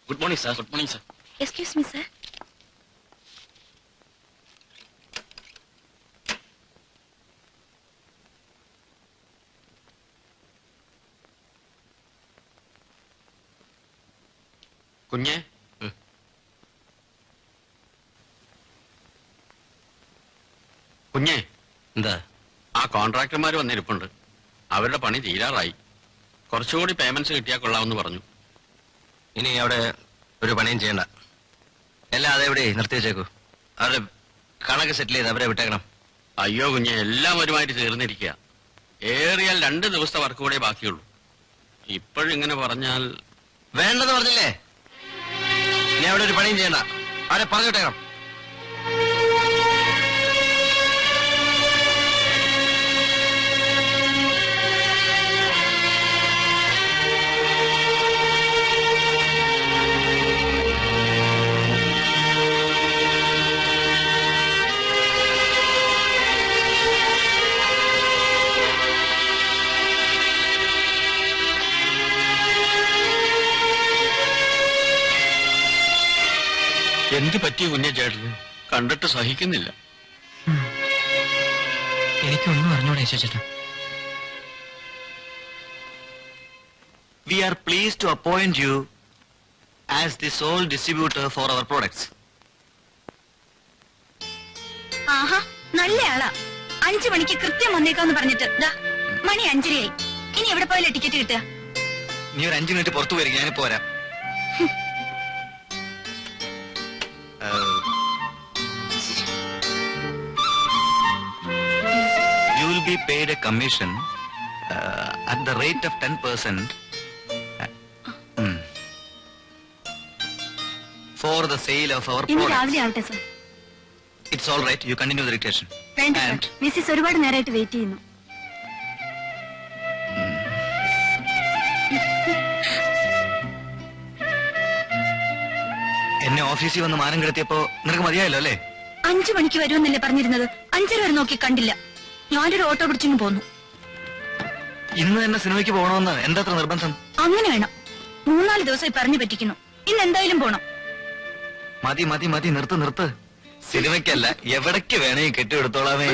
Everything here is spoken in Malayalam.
Good morning sir. Good morning sir. Excuse me sir. കുഞ്ഞെ, കുഞ്ഞെ, എന്താ? ആ കോൺട്രാക്ടർമാർ വന്നിരിപ്പുണ്ട്. അവരുടെ പണി തീരാറായി. കുറച്ചുകൂടി പേയ്മെന്റ്സ് കിട്ടിയാൽ കൊള്ളാമെന്ന് പറഞ്ഞു. ഇനി അവിടെ ഒരു പണിയും ചെയ്യണ്ട. എല്ലാം അതെവിടെ നിർത്തി വെച്ചേക്കൂ. അവരുടെ കണക്ക് സെറ്റിൽ ചെയ്ത് അവരെ വിട്ടേക്കണം. അയ്യോ കുഞ്ഞെ, എല്ലാം ഒരുമാതിരി തീർന്നിരിക്കുക. ഏറിയാൽ 2 ദിവസത്തെ വർക്ക് കൂടെ ബാക്കിയുള്ളൂ. ഇപ്പോഴിങ്ങനെ പറഞ്ഞാൽ വേണ്ടെന്ന് പറഞ്ഞില്ലേ? ഇനി അവിടെ ഒരു പണിയും ചെയ്യണ്ട. അവരെ പറഞ്ഞു വിട്ടേക്കണം. എന്ത് പറ്റിയ കുഞ്ഞെ ചേട്ടന്? കണ്ടിട്ട് സഹിക്കുന്നില്ല. എനിക്കൊന്നും അറിഞ്ഞൂടെ ചേട്ടാ. We are pleased to appoint you as the sole distributor for our products. ആഹാ, നല്ല ആളാ. 5 മണിക്ക് കൃത്യം വന്നേക്കാന്ന് പറഞ്ഞിട്ട് ദാ മണി 5:30ആയി. ഇനി എവിടെ പോയാലും ടിക്കറ്റ് കിട്ടുക? നീ ഒരു 5 മിനിറ്റ് പുറത്തു വരിക, ഞാനിപ്പോ വരാം. You will be paid a commission at the rate of 10% for the sale of our ഇന്ന് products. രാവിലെ ആവട്ടെ sir. It's all right. You continue the dictation. വേണ്ട സർ. And മിസ്സിസ് ഒരുപാട് നേരമായിട്ട് വെയിറ്റ് ചെയ്യുന്നു. എന്നെ ഓഫീസിൽ വന്ന് മാനം കിടത്തിയപ്പോ നിനക്ക് മതിയായല്ലോ അല്ലേ? 5 മണിക്ക് വരുമെന്നല്ലേ പറഞ്ഞിരുന്നത്? 5:30 വരെ നോക്കി കണ്ടില്ല. ഞാനൊരു ഓട്ടോ പിടിച്ചിങ്ങ് പോന്നു. ഇന്ന് തന്നെ സിനിമയ്ക്ക് പോകണമെന്ന് എന്താ അത്ര നിർബന്ധം? അങ്ങനെ വേണം. 3-4 ദിവസമായി പറഞ്ഞു പറ്റിക്കുന്നു. ഇന്ന് എന്തായാലും പോണം. മതി നിർത്ത്. സിനിമയ്ക്കല്ല, എവിടേക്ക് വേണമെങ്കിൽ കെട്ടിയെടുത്തോളാമേ.